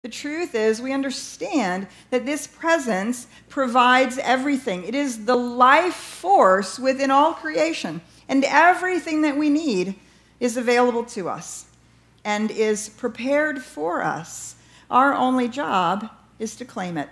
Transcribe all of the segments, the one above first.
The truth is, we understand that this presence provides everything. It is the life force within all creation, and everything that we need is available to us and is prepared for us. Our only job is to claim it.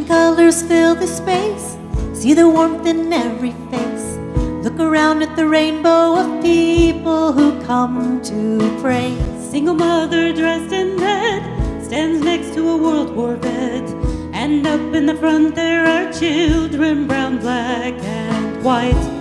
Colors fill the space, see the warmth in every face. Look around at the rainbow of people who come to pray. Single mother dressed in red stands next to a World War vet. And up in the front there are children, brown, black, and white.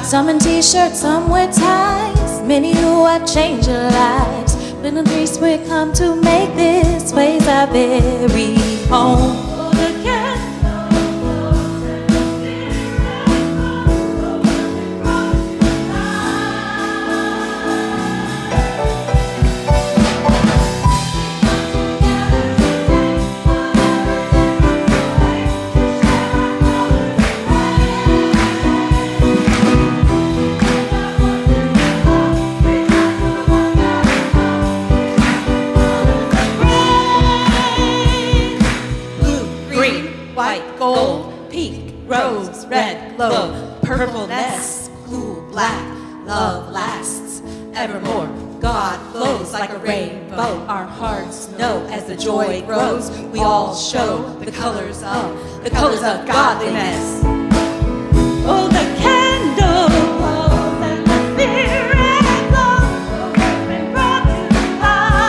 Some in t-shirts, some wear ties. Many who have changed their lives. In a place we come to make this place our very home. Purple nests, cool black, love lasts evermore. God flows like a rainbow. Our hearts know as the joy grows. We all show the colors of godliness. Oh, the candle glows and the spirit glows. The world's been brought to life.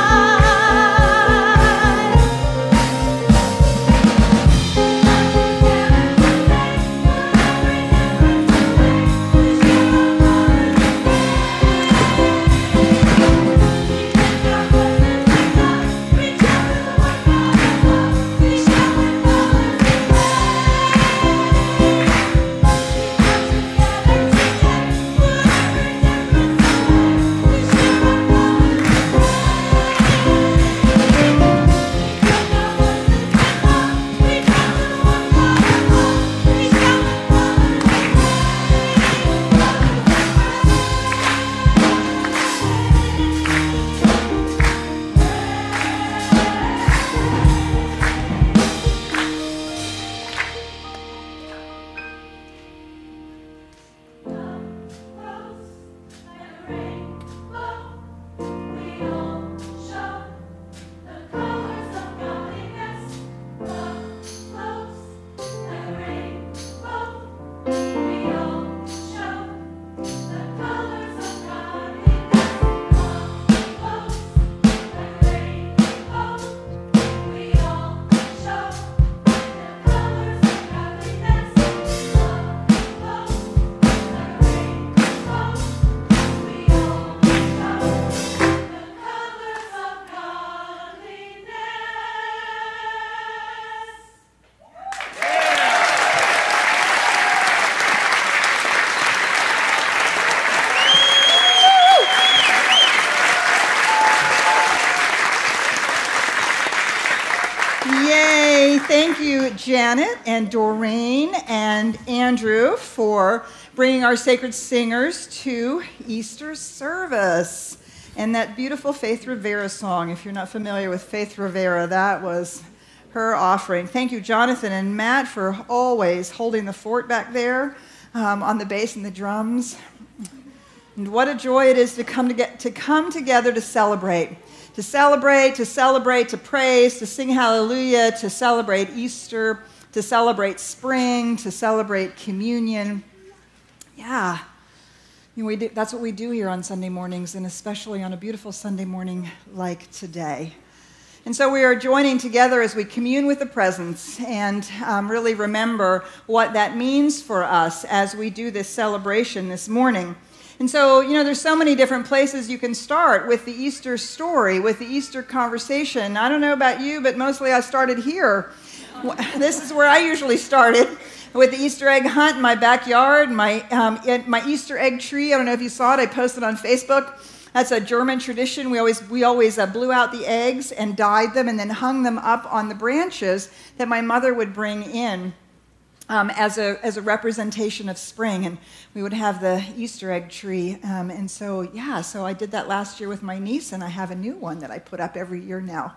Thank you, Janet and Doreen and Andrew, for bringing our sacred singers to Easter service. And that beautiful Faith Rivera song, if you're not familiar with Faith Rivera, that was her offering. Thank you, Jonathan and Matt, for always holding the fort back there on the bass and the drums. And what a joy it is to come together to celebrate. To celebrate, to praise, to sing hallelujah, to celebrate Easter, to celebrate spring, to celebrate communion. Yeah. That's what we do here on Sunday mornings, and especially on a beautiful Sunday morning like today. And so we are joining together as we commune with the presence and really remember what that means for us as we do this celebration this morning. And so, there's so many different places you can start with the Easter story, with the Easter conversation. I don't know about you, but mostly I started here. This is where I usually started, with the Easter egg hunt in my backyard, my Easter egg tree. I don't know if you saw it. I posted on Facebook. That's a German tradition. We always blew out the eggs and dyed them and then hung them up on the branches that my mother would bring in as a representation of spring. And we would have the Easter egg tree. So I did that last year with my niece, and I have a new one that I put up every year now.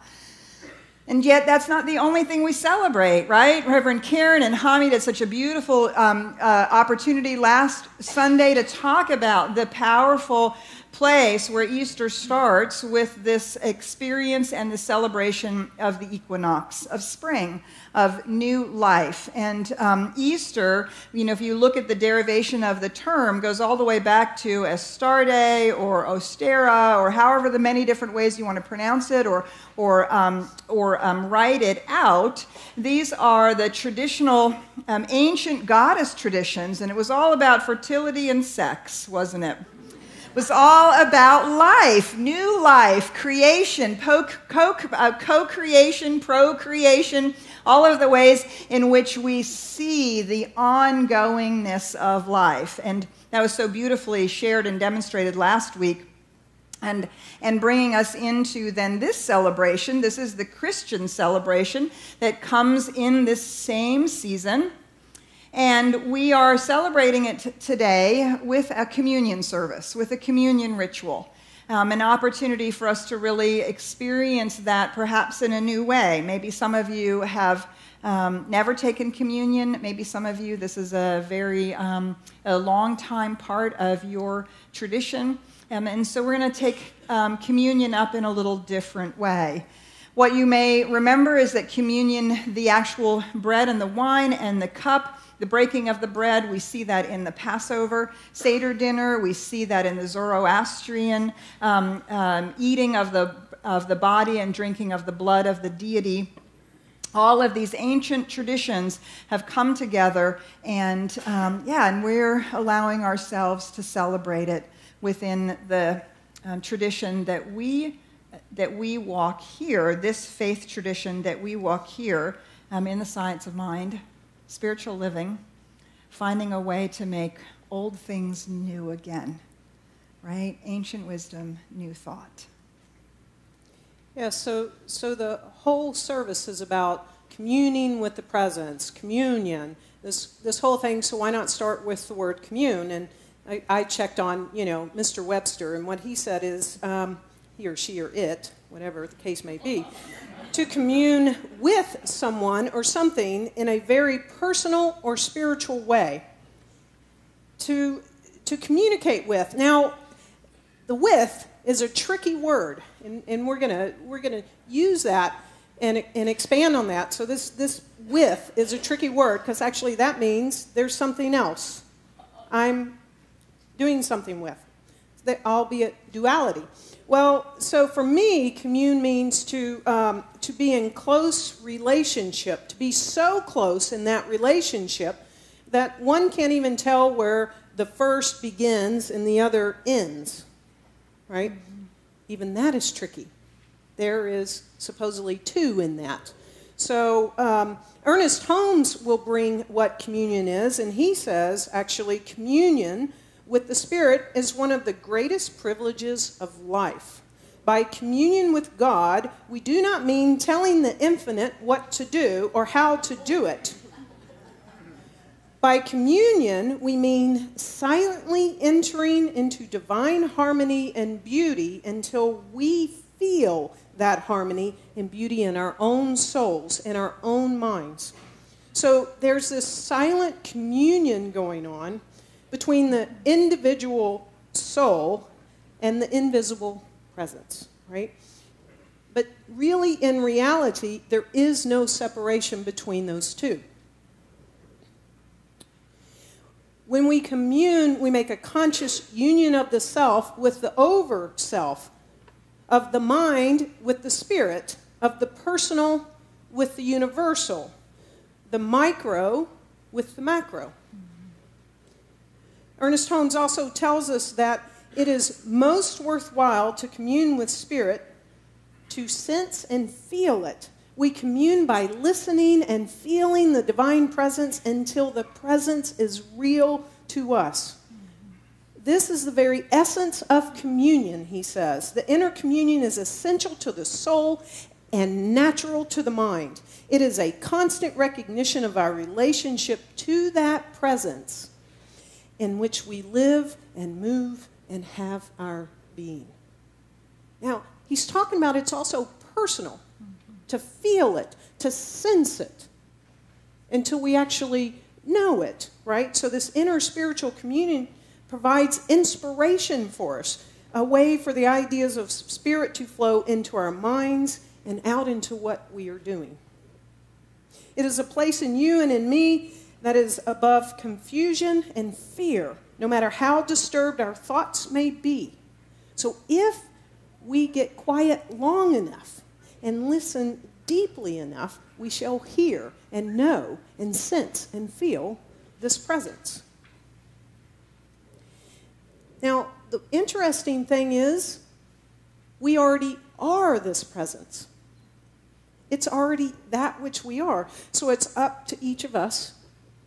And yet, that's not the only thing we celebrate, right? Reverend Karen and Hamid had such a beautiful opportunity last Sunday to talk about the powerful place where Easter starts with this experience and the celebration of the equinox, of spring, of new life. And Easter, if you look at the derivation of the term, goes all the way back to Astarte or Ostera, or however the many different ways you want to pronounce it or write it out. These are the traditional ancient goddess traditions, and it was all about fertility and sex, wasn't it? It was all about life, new life, creation, co-creation, procreation, all of the ways in which we see the ongoingness of life. And that was so beautifully shared and demonstrated last week. And bringing us into then this celebration. This is the Christian celebration that comes in this same season. And we are celebrating it today with a communion service, with a communion ritual, an opportunity for us to really experience that perhaps in a new way. Maybe some of you have never taken communion. Maybe some of you, this is a very a long time part of your tradition. And so we're going to take communion up in a little different way. What you may remember is that communion, the actual bread and the wine and the cup, the breaking of the bread, we see that in the Passover Seder dinner. We see that in the Zoroastrian eating of the body and drinking of the blood of the deity. All of these ancient traditions have come together, and we're allowing ourselves to celebrate it within the tradition that we walk here, this faith tradition that we walk here in the science of mind, spiritual living, finding a way to make old things new again, right? Ancient wisdom, new thought. Yeah, so the whole service is about communing with the presence, communion, this whole thing. So why not start with the word commune? And I checked on, Mr. Webster, and what he said is he or she or it, whatever the case may be, to commune with someone or something in a very personal or spiritual way. To communicate with. Now, the with is a tricky word, and we're gonna use that and expand on that. So this with is a tricky word because actually that means there's something else I'm doing something with, albeit duality. Well, so for me, commune means to be in close relationship, to be so close in that relationship that one can't even tell where the first begins and the other ends, right? Even that is tricky. There is supposedly two in that. So Ernest Holmes will bring what communion is, and he says, actually, communion with the Spirit is one of the greatest privileges of life. By communion with God, we do not mean telling the infinite what to do or how to do it. By communion, we mean silently entering into divine harmony and beauty until we feel that harmony and beauty in our own souls, in our own minds. So there's this silent communion going on between the individual soul and the invisible presence, right? But really, in reality, there is no separation between those two. When we commune, we make a conscious union of the self with the over self, of the mind with the spirit, of the personal with the universal, the micro with the macro. Ernest Holmes also tells us that it is most worthwhile to commune with spirit, to sense and feel it. We commune by listening and feeling the divine presence until the presence is real to us. This is the very essence of communion, he says. The inner communion is essential to the soul and natural to the mind. It is a constant recognition of our relationship to that presence in which we live and move and have our being. Now, he's talking about it's also personal, to feel it, to sense it, until we actually know it, right? So this inner spiritual communion provides inspiration for us, a way for the ideas of spirit to flow into our minds and out into what we are doing. It is a place in you and in me that is above confusion and fear, no matter how disturbed our thoughts may be. So if we get quiet long enough and listen deeply enough, we shall hear and know and sense and feel this presence. Now, the interesting thing is, we already are this presence. It's already that which we are. So it's up to each of us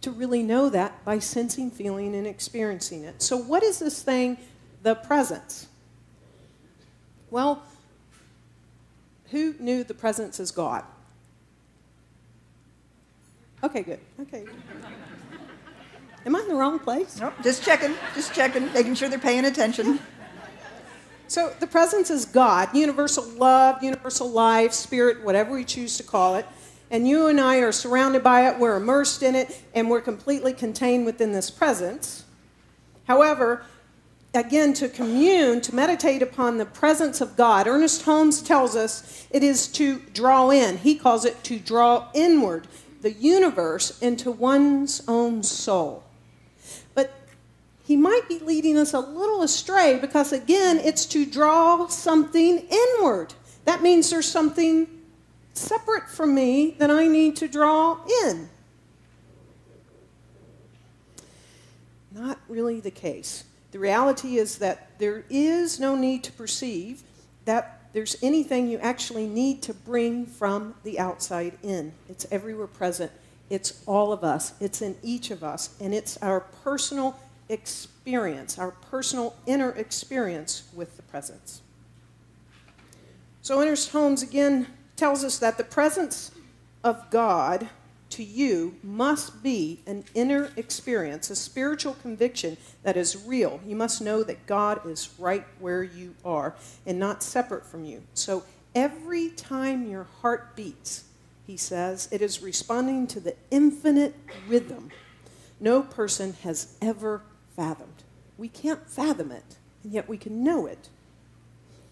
to really know that by sensing, feeling, and experiencing it. So what is this thing, the presence? Well, who knew the presence is God? Okay, good. Okay. Am I in the wrong place? Nope, just checking, making sure they're paying attention. So the presence is God, universal love, universal life, spirit, whatever we choose to call it. And you and I are surrounded by it, we're immersed in it, and we're completely contained within this presence. However, again, to commune, to meditate upon the presence of God, Ernest Holmes tells us it is to draw in. He calls it to draw inward the universe into one's own soul. But he might be leading us a little astray because, again, it's to draw something inward. That means there's something separate from me that I need to draw in. Not really the case. The reality is that there is no need to perceive that there's anything you actually need to bring from the outside in. It's everywhere present. It's all of us. It's in each of us. And it's our personal experience, our personal inner experience with the presence. So Ernest Holmes again tells us that the presence of God to you must be an inner experience, a spiritual conviction that is real. You must know that God is right where you are and not separate from you. So every time your heart beats, he says, it is responding to the infinite rhythm no person has ever fathomed. We can't fathom it, and yet we can know it.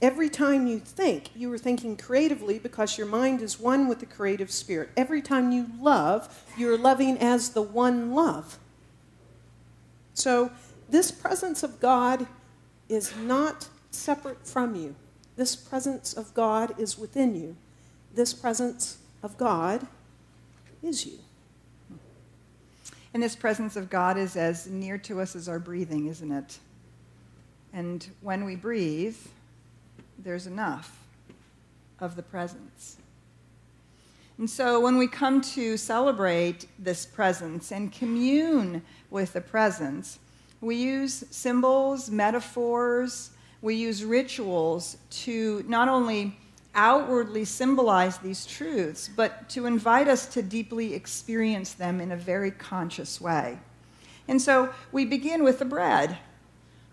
Every time you think, you are thinking creatively because your mind is one with the creative spirit. Every time you love, you're loving as the one love. So this presence of God is not separate from you. This presence of God is within you. This presence of God is you. And this presence of God is as near to us as our breathing, isn't it? And when we breathe, there's enough of the presence. And so when we come to celebrate this presence and commune with the presence, we use symbols, metaphors, we use rituals to not only outwardly symbolize these truths, but to invite us to deeply experience them in a very conscious way. And so we begin with the bread.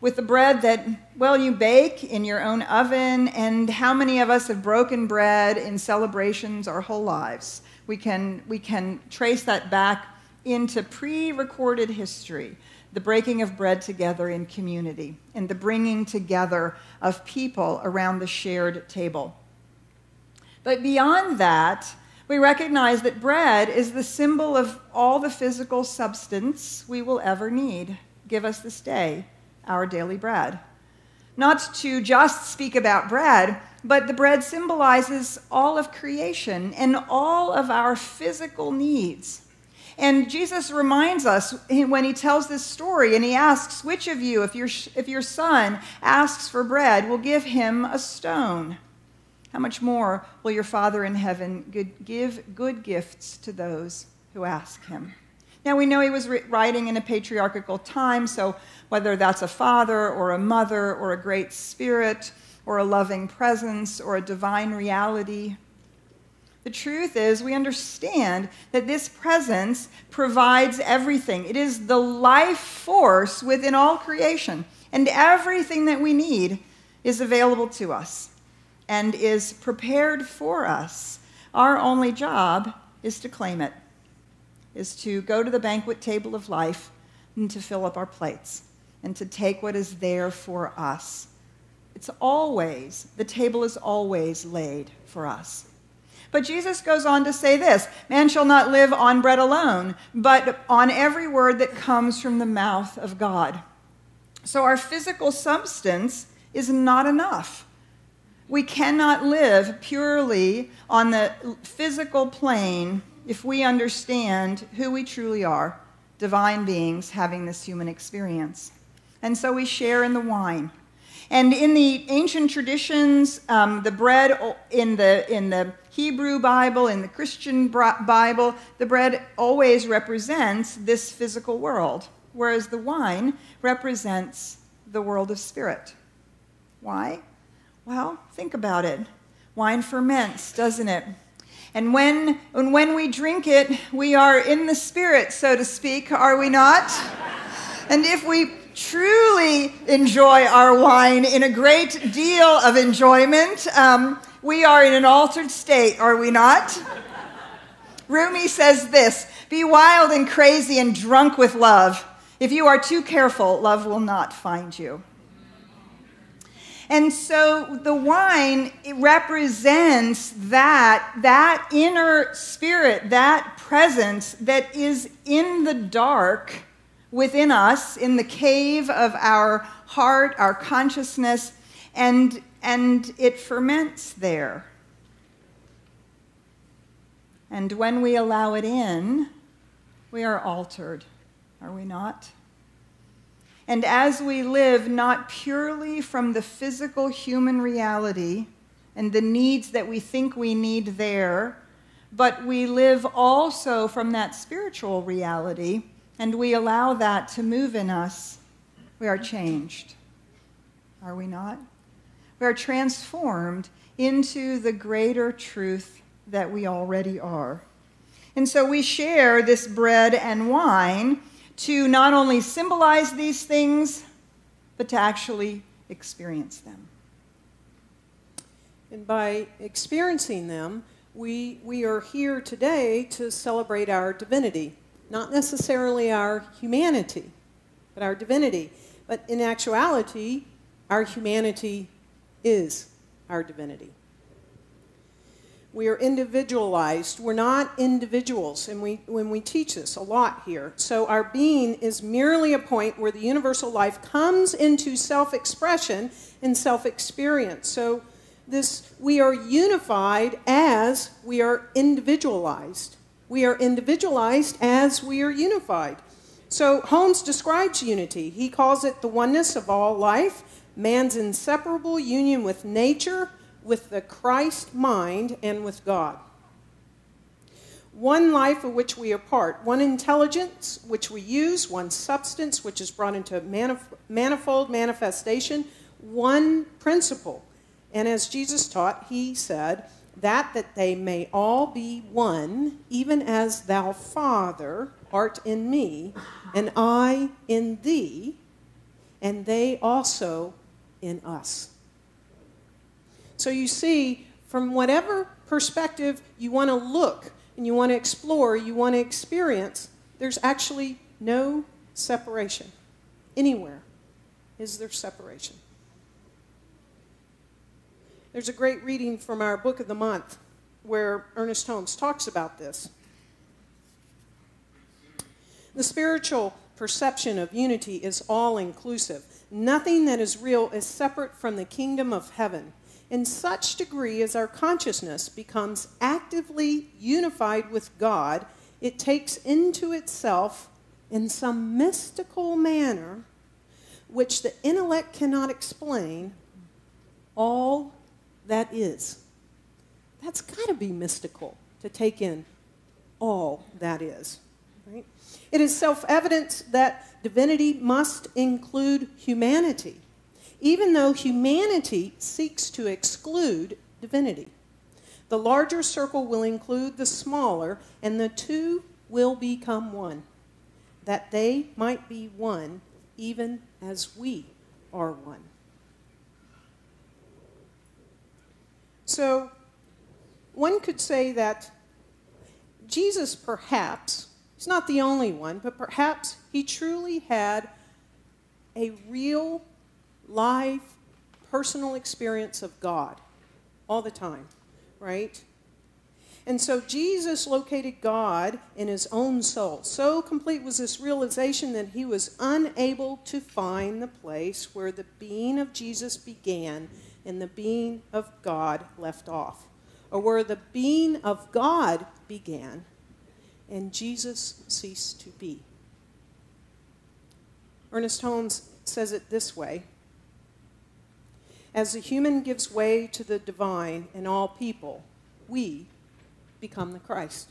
with the bread that, well, you bake in your own oven, and how many of us have broken bread in celebrations our whole lives? We can trace that back into pre-recorded history, the breaking of bread together in community, and the bringing together of people around the shared table. But beyond that, we recognize that bread is the symbol of all the physical substance we will ever need. Give us this day our daily bread. Not to just speak about bread, but the bread symbolizes all of creation and all of our physical needs. And Jesus reminds us when he tells this story, and he asks, which of you, if your son asks for bread, will give him a stone? How much more will your Father in heaven give good gifts to those who ask him? Now, we know he was writing in a patriarchal time, so whether that's a father or a mother or a great spirit or a loving presence or a divine reality, the truth is we understand that this presence provides everything. It is the life force within all creation, and everything that we need is available to us and is prepared for us. Our only job is to claim it, is to go to the banquet table of life and to fill up our plates and to take what is there for us. The table is always laid for us. But Jesus goes on to say this, man shall not live on bread alone, but on every word that comes from the mouth of God. So our physical substance is not enough. We cannot live purely on the physical plane if we understand who we truly are, divine beings having this human experience. And so we share in the wine. And in the ancient traditions, the bread in the Hebrew Bible, in the Christian Bible, the bread always represents this physical world, whereas the wine represents the world of spirit. Why? Well, think about it. Wine ferments, doesn't it? And when we drink it, we are in the spirit, so to speak, are we not? And if we truly enjoy our wine in a great deal of enjoyment, we are in an altered state, are we not? Rumi says this, be wild and crazy and drunk with love. If you are too careful, love will not find you. And so the wine, it represents that inner spirit, that presence that is in the dark within us, in the cave of our heart, our consciousness, and it ferments there. And when we allow it in, we are altered, are we not? And as we live not purely from the physical human reality and the needs that we think we need there, but we live also from that spiritual reality, and we allow that to move in us, we are changed, are we not? We are transformed into the greater truth that we already are. And so we share this bread and wine to not only symbolize these things, but to actually experience them. And by experiencing them, we are here today to celebrate our divinity. Not necessarily our humanity, but our divinity. But in actuality, our humanity is our divinity. We are individualized. We're not individuals, and when we teach this a lot here. So our being is merely a point where the universal life comes into self-expression and self-experience. So we are unified as we are individualized. We are individualized as we are unified. So Holmes describes unity. He calls it the oneness of all life, man's inseparable union with nature, with the Christ mind, and with God. One life of which we are part, one intelligence which we use, one substance which is brought into manifold manifestation, one principle. And as Jesus taught, he said, that they may all be one, even as thou, Father, art in me, and I in thee, and they also in us. So you see, from whatever perspective you want to look and you want to explore, you want to experience, there's actually no separation. Anywhere is there separation. There's a great reading from our book of the month where Ernest Holmes talks about this. The spiritual perception of unity is all-inclusive. Nothing that is real is separate from the kingdom of heaven. In such degree as our consciousness becomes actively unified with God, it takes into itself, in some mystical manner, which the intellect cannot explain, all that is. That's got to be mystical, to take in all that is. Right? It is self-evident that divinity must include humanity, even though humanity seeks to exclude divinity. The larger circle will include the smaller, and the two will become one, that they might be one even as we are one. So, one could say that Jesus perhaps, he's not the only one, but perhaps he truly had a real, live, personal experience of God all the time, right? And so Jesus located God in his own soul. So complete was this realization that he was unable to find the place where the being of Jesus began and the being of God left off, or where the being of God began and Jesus ceased to be. Ernest Holmes says it this way: as the human gives way to the divine in all people, we become the Christ.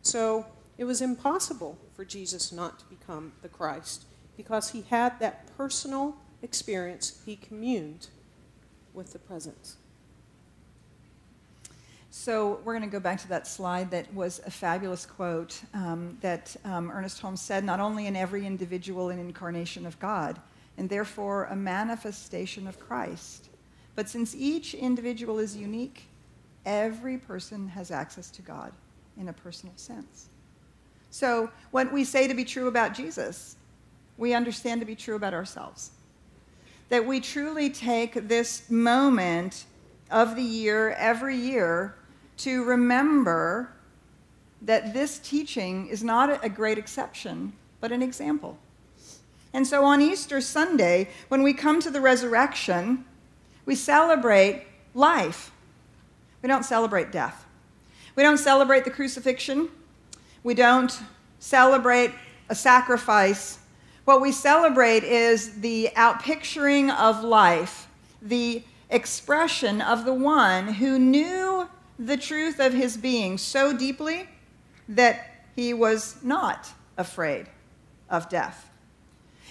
So it was impossible for Jesus not to become the Christ because he had that personal experience. He communed with the presence. So we're going to go back to that slide that was a fabulous quote that Ernest Holmes said, not only in every individual an incarnation of God, and therefore a manifestation of Christ, but since each individual is unique, every person has access to God in a personal sense. So what we say to be true about Jesus, we understand to be true about ourselves. That we truly take this moment of the year, every year, to remember that this teaching is not a great exception, but an example. And so on Easter Sunday, when we come to the resurrection, we celebrate life. We don't celebrate death. We don't celebrate the crucifixion. We don't celebrate a sacrifice. What we celebrate is the outpicturing of life, the expression of the one who knew the truth of his being so deeply that he was not afraid of death.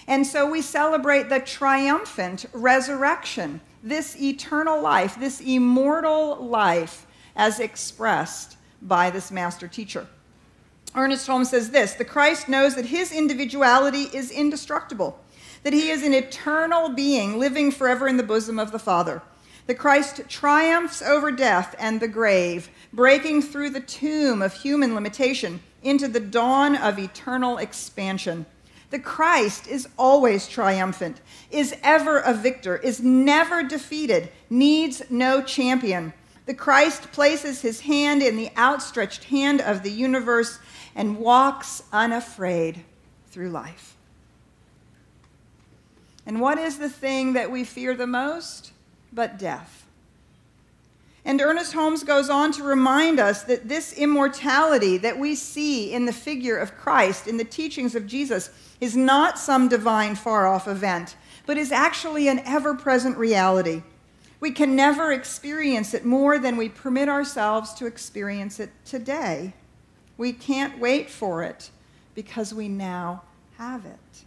And so we celebrate the triumphant resurrection, this eternal life, this immortal life as expressed by this master teacher. Ernest Holmes says this: the Christ knows that his individuality is indestructible, that he is an eternal being living forever in the bosom of the Father. The Christ triumphs over death and the grave, breaking through the tomb of human limitation into the dawn of eternal expansion. The Christ is always triumphant, is ever a victor, is never defeated, needs no champion. The Christ places his hand in the outstretched hand of the universe and walks unafraid through life. And what is the thing that we fear the most but death? And Ernest Holmes goes on to remind us that this immortality that we see in the figure of Christ, in the teachings of Jesus, is not some divine far-off event, but is actually an ever-present reality. We can never experience it more than we permit ourselves to experience it today. We can't wait for it because we now have it.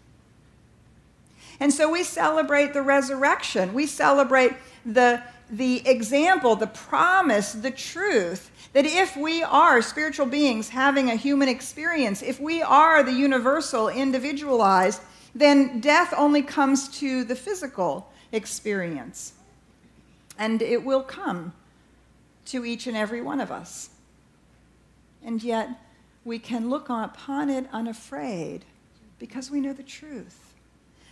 And so we celebrate the resurrection. We celebrate the example, the promise, the truth that if we are spiritual beings having a human experience, if we are the universal, individualized, then death only comes to the physical experience. And it will come to each and every one of us. And yet, we can look upon it unafraid because we know the truth.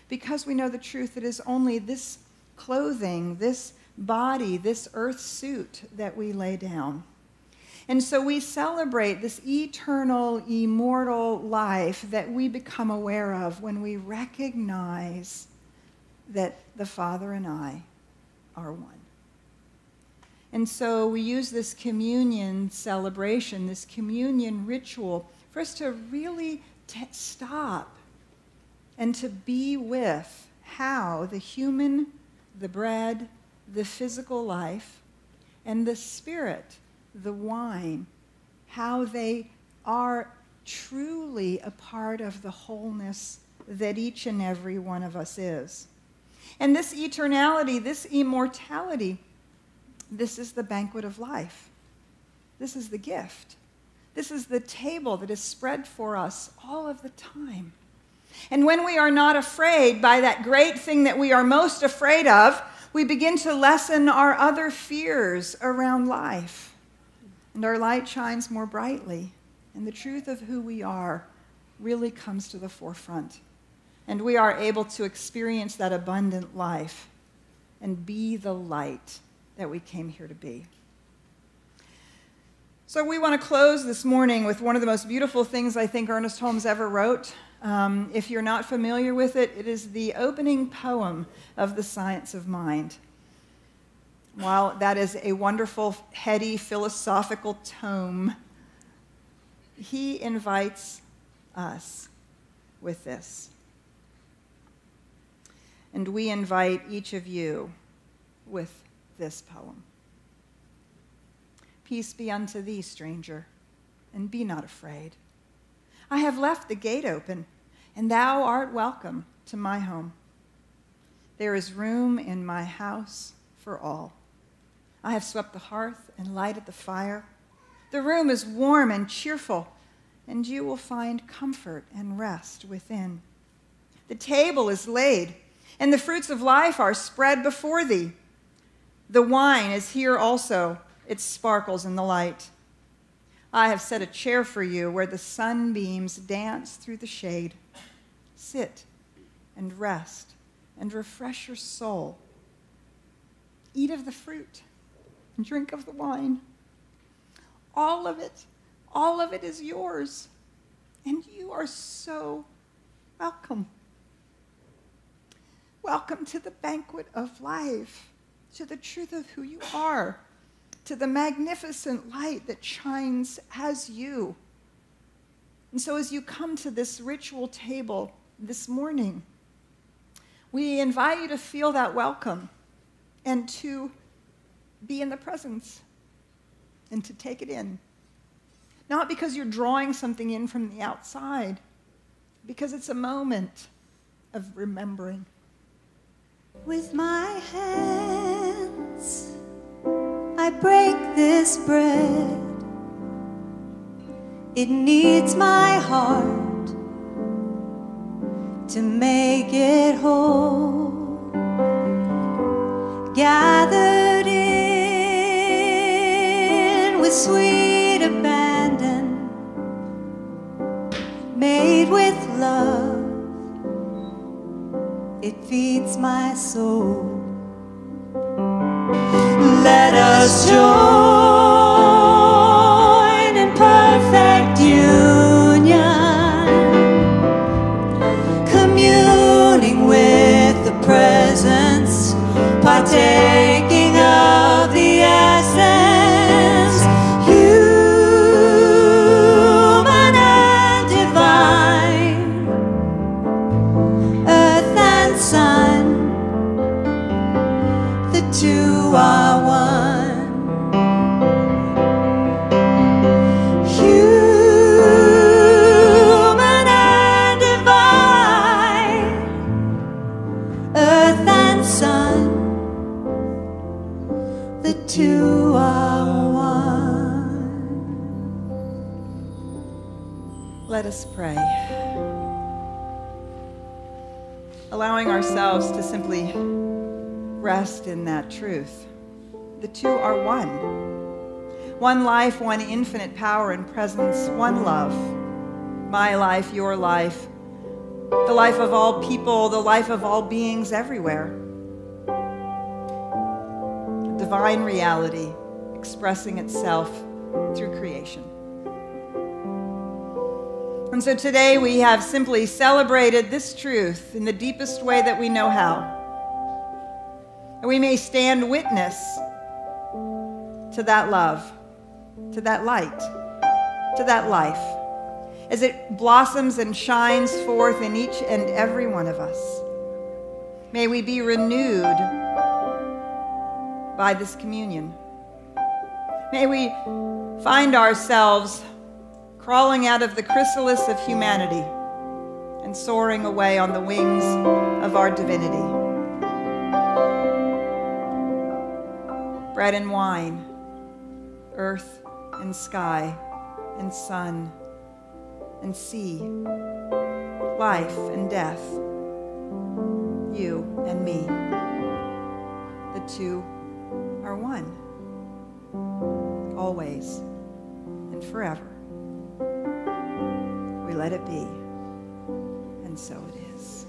Because we know the truth, it is only this clothing, this body, this earth suit that we lay down. And so we celebrate this eternal, immortal life that we become aware of when we recognize that the Father and I are one. And so we use this communion celebration, this communion ritual, for us to really stop and to be with how the human, the bread, the physical life, and the spirit, the wine, how they are truly a part of the wholeness that each and every one of us is. And this eternality, this immortality, this is the banquet of life. This is the gift. This is the table that is spread for us all of the time. And when we are not afraid by that great thing that we are most afraid of, we begin to lessen our other fears around life. And our light shines more brightly. And the truth of who we are really comes to the forefront. And we are able to experience that abundant life and be the light that we came here to be. So we want to close this morning with one of the most beautiful things I think Ernest Holmes ever wrote. If you're not familiar with it, it is the opening poem of The Science of Mind. While that is a wonderful, heady, philosophical tome, he invites us with this. And we invite each of you with this poem. Peace be unto thee, stranger, and be not afraid. I have left the gate open, and thou art welcome to my home. There is room in my house for all. I have swept the hearth and lighted the fire. The room is warm and cheerful, and you will find comfort and rest within. The table is laid, and the fruits of life are spread before thee. The wine is here also, it sparkles in the light. I have set a chair for you where the sunbeams dance through the shade. Sit and rest and refresh your soul. Eat of the fruit and drink of the wine. All of it is yours, and you are so welcome. Welcome to the banquet of life, to the truth of who you are, to the magnificent light that shines as you. And so as you come to this ritual table this morning, we invite you to feel that welcome and to be in the presence and to take it in. Not because you're drawing something in from the outside, because it's a moment of remembering. With my hands, I break this bread. It needs my heart to make it whole. Gathered in with sweet abandon, made with love. It feeds my soul. Let us join in perfect union, communing with the presence, partaking of the essence, human and divine, earth and sun, the two are one. Human and divine, earth and sun, the two are one. Let us pray. allowing ourselves to simply rest in that truth. The two are one. One life, one infinite power and presence, one love. My life, your life, the life of all people, the life of all beings everywhere. Divine reality expressing itself through creation. And so today we have simply celebrated this truth in the deepest way that we know how. And we may stand witness to that love, to that light, to that life, as it blossoms and shines forth in each and every one of us. May we be renewed by this communion. May we find ourselves crawling out of the chrysalis of humanity and soaring away on the wings of our divinity. Bread and wine, earth and sky and sun and sea, life and death, you and me. The two are one, always and forever. We let it be, and so it is.